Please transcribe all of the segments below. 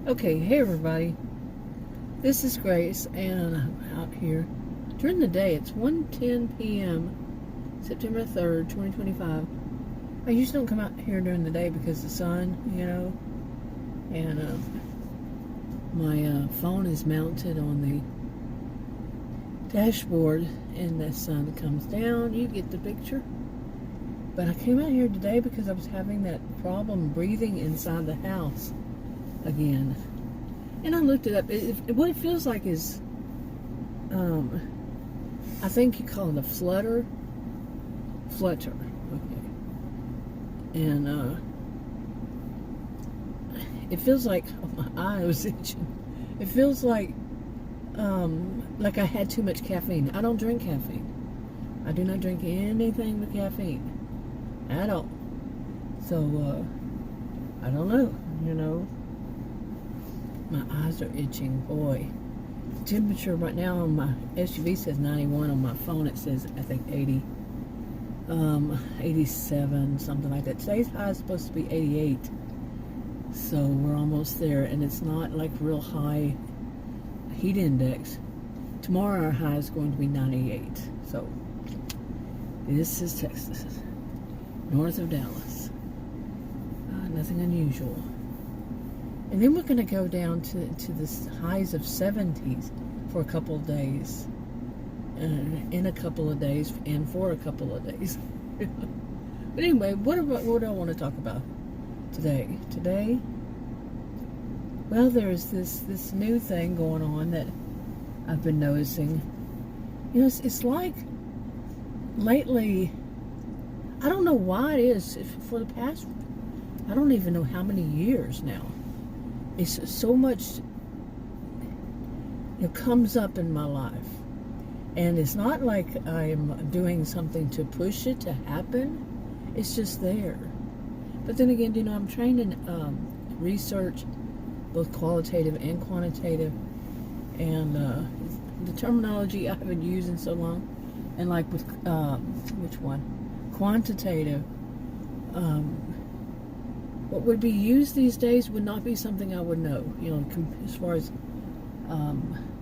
Okay, hey everybody. This is Grace, and I'm out here during the day. It's 1:10 p.m. September 3rd, 2025. I usually don't come out here during the day because the sun, and my phone is mounted on the dashboard, and the sun comes down. You get the picture. But I came out here today because I was having that problem breathing inside the house again. And I looked it up. What it feels like is, I think you call it a flutter. Okay. And it feels like, oh, my eye was itching. It feels like I had too much caffeine. I don't drink caffeine. I do not drink anything with caffeine at all. So, I don't know, my eyes are itching, boy. The temperature right now on my SUV says 91. On my phone it says, I think, 80. 87, something like that. Today's high is supposed to be 88. So we're almost there, and it's not like real high heat index. Tomorrow our high is going to be 98. So this is Texas, north of Dallas. Nothing unusual. And then we're going to go down to the highs of 70s for a couple of days. In a couple of days, and for a couple of days. But anyway, what do I want to talk about today? Today, well, there's this new thing going on that I've been noticing. It's like lately, I don't know why it is, for the past, I don't even know how many years now, it's so much, it comes up in my life. And it's not like I'm doing something to push it to happen. It's just there. But then again, I'm trained in research, both qualitative and quantitative. And the terminology I haven't used in so long. And like with, which one? Quantitative. What would be used these days would not be something I would know. As far as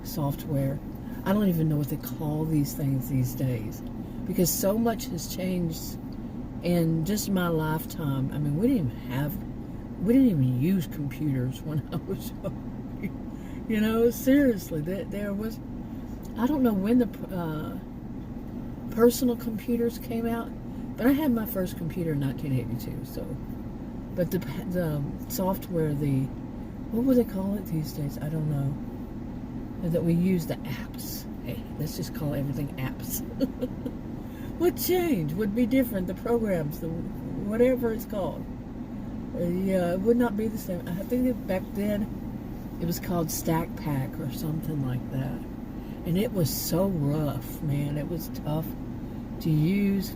software. I don't even know what they call these things these days, because so much has changed in just my lifetime. I mean, we didn't even use computers when I was young. Seriously, there was, I don't know when the personal computers came out, but I had my first computer in 1982. So, but the software, what would they call it these days? I don't know. That we use the apps. Hey, let's just call everything apps. What change would be different? The programs, whatever it's called. Yeah, it would not be the same. I think that back then it was called Stack Pack or something like that. And it was so rough, man. It was tough to use.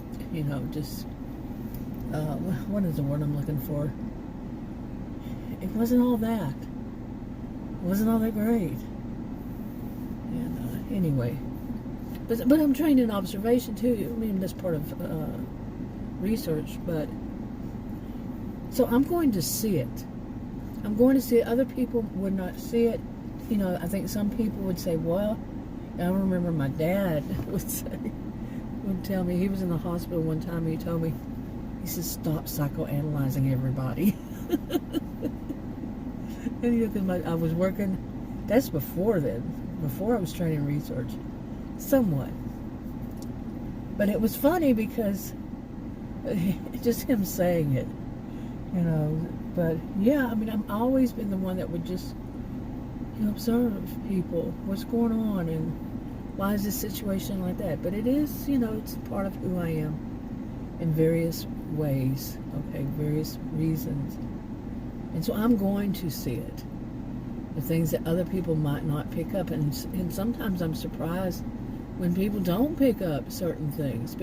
Just what is the word I'm looking for? It wasn't all that. It wasn't all that great. And anyway, but I'm trained in observation too. I mean, that's part of research. But so I'm going to see it. I'm going to see it. Other people would not see it. I think some people would say, "Well," I remember my dad would tell me, he was in the hospital one time. And he told me, he said, "Stop psychoanalyzing everybody." And because I was working. That's before then. Before I was training research, somewhat. But it was funny because just him saying it, But yeah, I mean, I've always been the one that would just observe people, what's going on, and why is this situation like that. But it is, it's part of who I am in various ways, various reasons. And so I'm going to see it. The things that other people might not pick up, and sometimes I'm surprised when people don't pick up on certain things.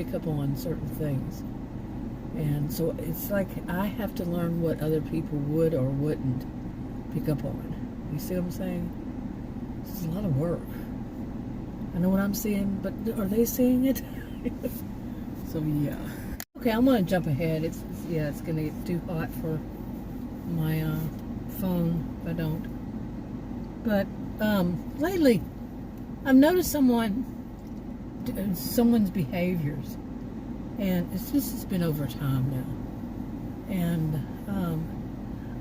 And so it's like I have to learn what other people would or wouldn't pick up on. You see what I'm saying? It's a lot of work. I know what I'm seeing, but are they seeing it? So yeah. Okay, I'm gonna jump ahead. It's gonna get too hot for my phone if I don't. But lately, I've noticed someone's behaviors, and it's been over time now, and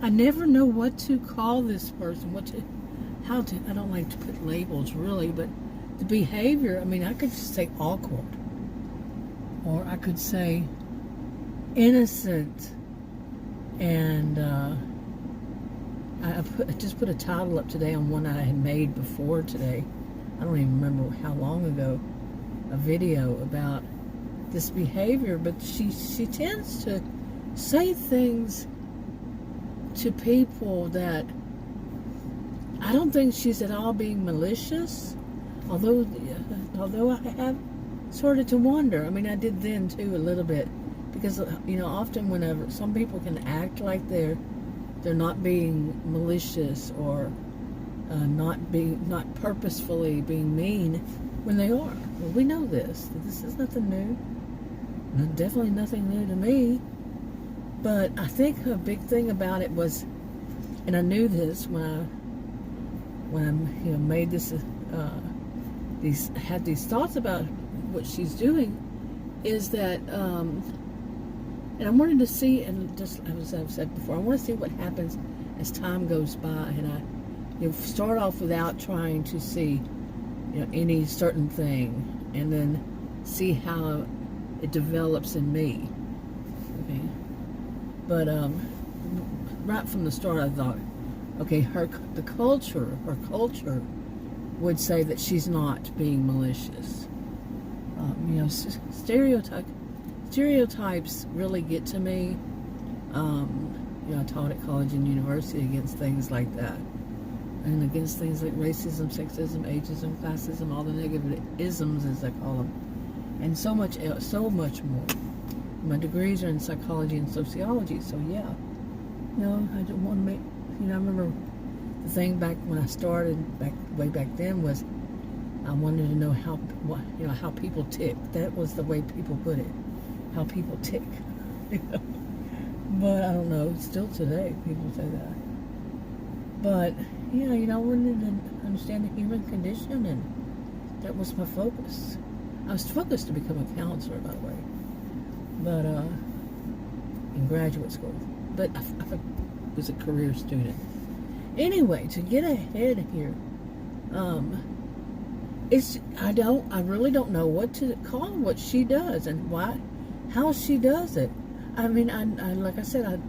I never know what to call this person, I don't like to put labels really, but the behavior, I mean, I could just say awkward, or I could say innocent, and I just put a title up today on one I had made before today. I don't even remember how long ago, a video about this behavior, but she tends to say things to people that I don't think she's at all being malicious, although I have started to wonder. I mean, I did then too a little bit, because often whenever some people can act like they're not being malicious, or not purposefully being mean when they are. Well, we know this. This is nothing new. Definitely nothing new to me. But I think a big thing about it was, and I knew this when I made this had these thoughts about what she's doing, is that and I wanted to see, and just as I've said before, I want to see what happens as time goes by, and I start off without trying to see any certain thing, and then see how it develops in me. Okay, but right from the start, I thought, okay, her culture would say that she's not being malicious. Stereotypes really get to me. I taught at college and university against things like that, and against things like racism, sexism, ageism, classism, all the negative isms, as I call them, and so much more. My degrees are in psychology and sociology, so yeah, I don't want to make. I remember the thing back when I started, way back then, was I wanted to know how people tick. That was the way people put it, how people tick. But I don't know. Still today, people say that. But I wanted to understand the human condition, and that was my focus. I was focused to become a counselor, by the way, but in graduate school. But I was a career student. Anyway, to get ahead here, I really don't know what to call what she does and how she does it. I mean, I like I said,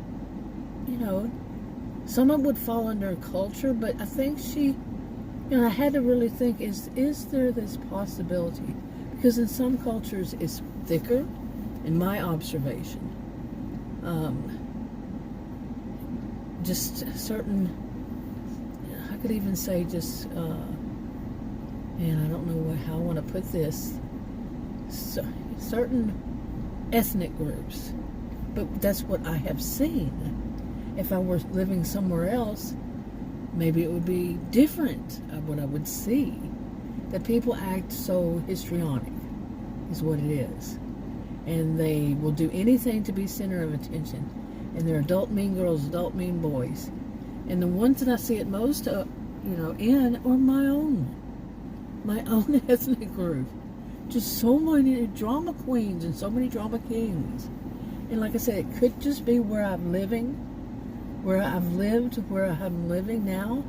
some of it would fall under culture, but I think I had to really think, is there this possibility? Because in some cultures it's thicker, in my observation. Just certain, I could even say just, and I don't know how I want to put this, certain ethnic groups. But that's what I have seen. If I were living somewhere else, maybe it would be different of what I would see. That people act so histrionic is what it is. And they will do anything to be center of attention. And they're adult mean girls, adult mean boys. And the ones that I see it most, in are my own ethnic group. Just so many drama queens and so many drama kings. And like I said, it could just be where I'm living, where I'm living now.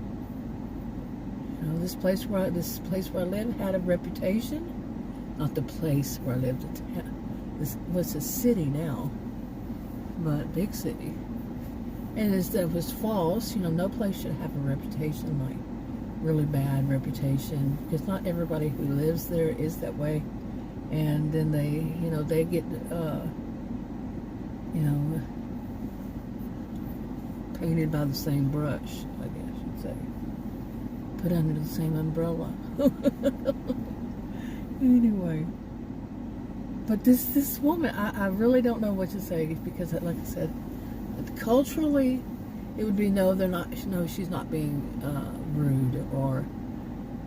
This place where I live had a reputation. Not the place where I lived. This was a city now, but big city. And that was false. No place should have a reputation, like really bad reputation, because not everybody who lives there is that way. And then they get painted by the same brush, I guess you'd say. Put under the same umbrella. Anyway. But this woman, I really don't know what to say, because like I said, culturally, it would be no, she's not being rude or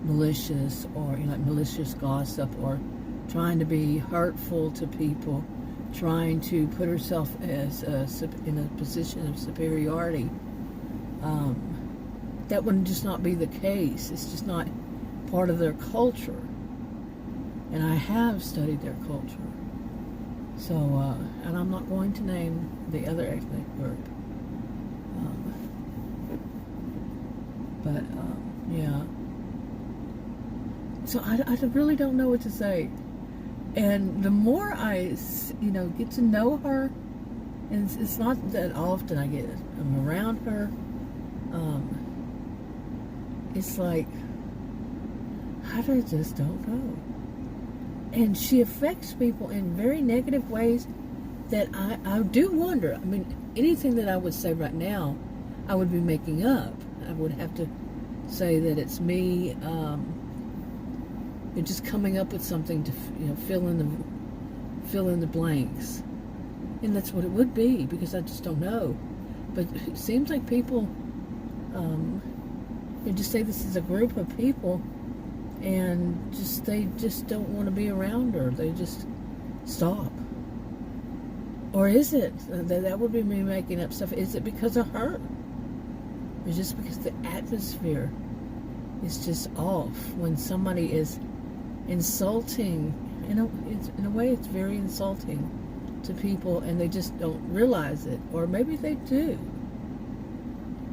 malicious, or malicious gossip, or trying to be hurtful to people, trying to put herself as in a position of superiority. that would just not be the case. It's just not part of their culture. And I have studied their culture. So, and I'm not going to name the other ethnic group. Yeah. So I really don't know what to say. And the more I, get to know her, and it's not that often I'm around her, it's like, I just don't know. And she affects people in very negative ways that I do wonder. I mean, anything that I would say right now, I would be making up. I would have to say that it's me just coming up with something to fill in the blanks, and that's what it would be, because I just don't know. But it seems like people they just say this is a group of people, and they just don't want to be around her. They just stop. Or is it that would be me making up stuff? Is it because of her? Or just because the atmosphere is just off when somebody is insulting? In a way, it's very insulting to people, and they just don't realize it. Or maybe they do.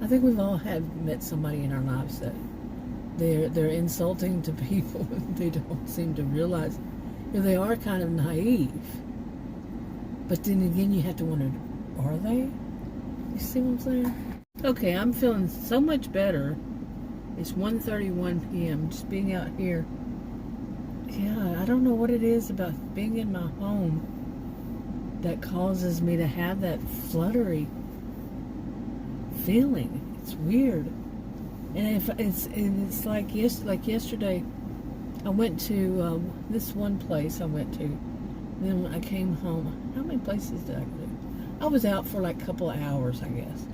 I think we've all met somebody in our lives that they're insulting to people, and they don't seem to realize. They are kind of naive. But then again, you have to wonder, are they? You see what I'm saying? Okay, I'm feeling so much better. It's 1:31 p.m. Just being out here. Yeah, I don't know what it is about being in my home that causes me to have that fluttery feeling. It's weird. And it's like yesterday, I went to this one place I went to. Then when I came home, how many places did I go to? I was out for like a couple of hours, I guess.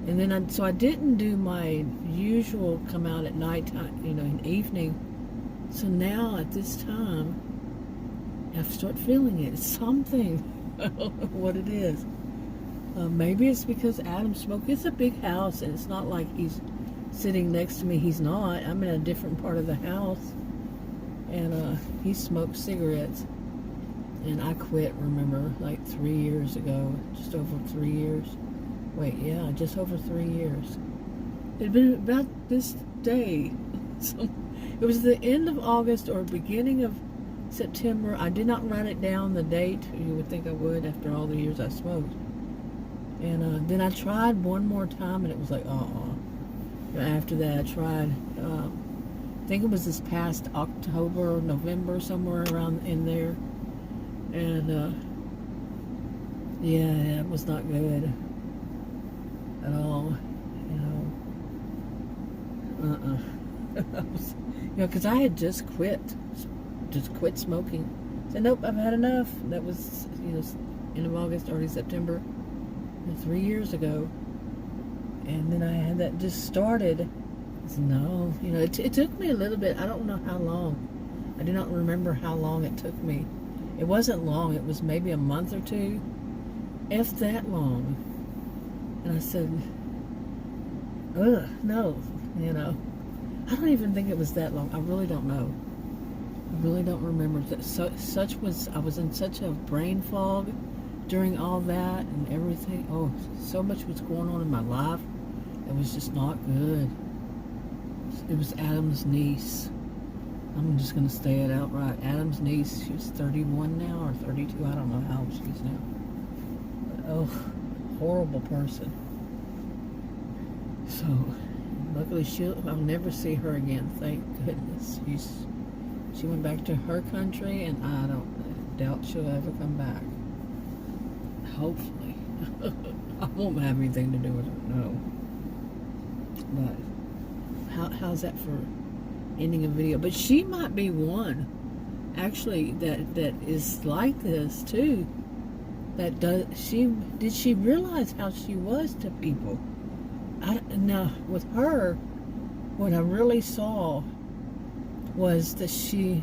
And then so I didn't do my usual come out at nighttime, in the evening. So now at this time, I start feeling it. It's something. I don't know what it is. Maybe it's because Adam smoked. It's a big house, and it's not like he's sitting next to me. He's not. I'm in a different part of the house. And he smoked cigarettes. And I quit, remember, like 3 years ago. Just over 3 years. Wait, yeah, just over 3 years. It had been about this day. So it was the end of August or beginning of September. I did not write it down, the date. You would think I would after all the years I smoked. And then I tried one more time, and it was like, After that, I tried, I think it was this past October or November, somewhere around in there. And, yeah, it was not good at all, because I had just quit smoking. Said, nope, I've had enough. That was, end of August, early September, 3 years ago. And then I had that just started. I said, no, it took me a little bit. I don't know how long. I do not remember how long it took me. It wasn't long. It was maybe a month or two, if that long. And I said, ugh, no, I don't even think it was that long. I really don't know. I really don't remember. I was in such a brain fog during all that and everything. Oh, so much was going on in my life. It was just not good. It was Adam's niece. I'm just going to say it outright. Adam's niece, she was 31 now or 32. I don't know how old she is now. But, oh, horrible person. So, luckily I'll never see her again. Thank goodness. She went back to her country, and I doubt she'll ever come back. Hopefully. I won't have anything to do with her, no. But how's that for ending a video? But she might be one, actually, that is like this too. Did she realize how she was to people? Now with her, what I really saw was that she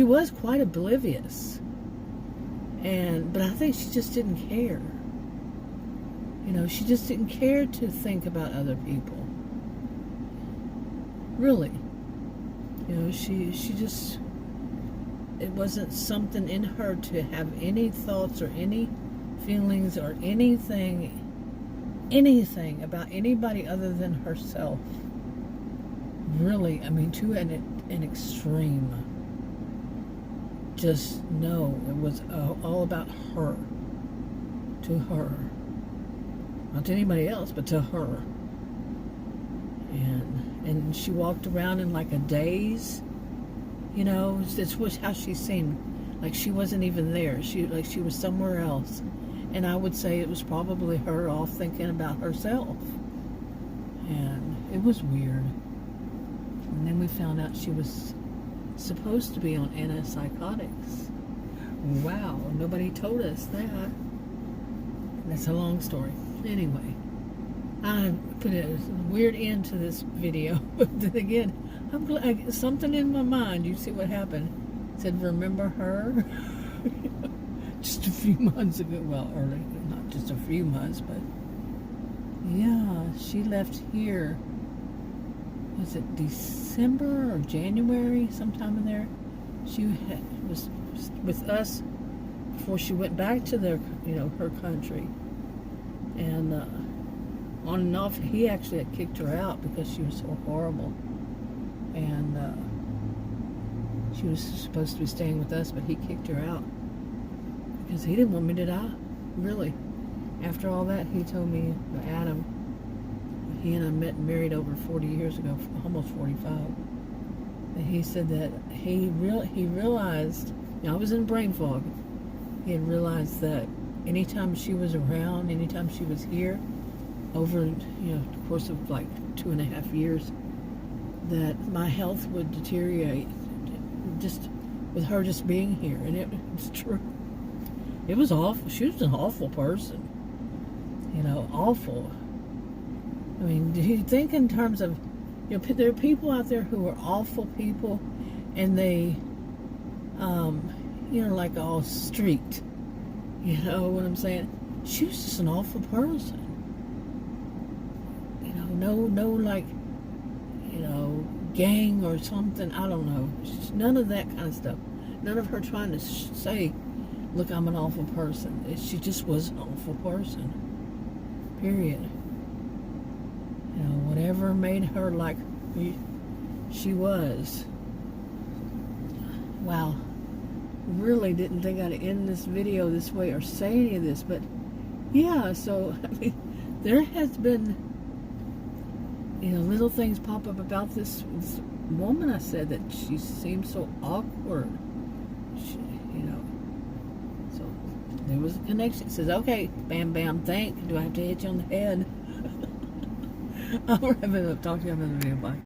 was quite oblivious, but I think she just didn't care. She just didn't care to think about other people. Really. You know, she just, it wasn't something in her to have any thoughts or any feelings or anything about anybody other than herself. Really, I mean, to an extreme. Just no, it was all about her. To her. Not to anybody else, but to her. And she walked around in like a daze. You know, this was how she seemed. Like she wasn't even there. She was somewhere else. And I would say it was probably her off thinking about herself. And it was weird. And then we found out she was supposed to be on antipsychotics. Wow, nobody told us that. That's a long story. Anyway, I put a weird end to this video. But then again, I'm glad something in my mind. You see what happened? It said, remember her? Just a few months ago. Well, early, not just a few months, but yeah, she left here. Was it December or January? Sometime in there. She was with us before she went back to her country. And on and off, he actually had kicked her out because she was so horrible. And she was supposed to be staying with us, but he kicked her out because he didn't want me to die. Really. After all that, he told me, Adam, he and I met and married over 40 years ago, almost 45. And he said that he realized, I was in brain fog. He had realized that anytime she was around, anytime she was here, over the course of like 2.5 years, that my health would deteriorate just with her just being here. And it was true. It was awful. She was an awful person. Awful. I mean, do you think in terms of, there are people out there who are awful people, and they, like all streaked. You know what I'm saying? She was just an awful person. No, like, gang or something. I don't know. None of that kind of stuff. None of her trying to say, look, I'm an awful person. She just was an awful person. Period. Whatever made her like she was. Wow. Really didn't think I'd end this video this way or say any of this, but yeah, so I mean, there has been little things pop up about this woman. I said that she seems so awkward. So there was a connection. It says, okay, bam, bam, thank. Do I have to hit you on the head? I'll wrap it up. Talk to you on another video. Bye.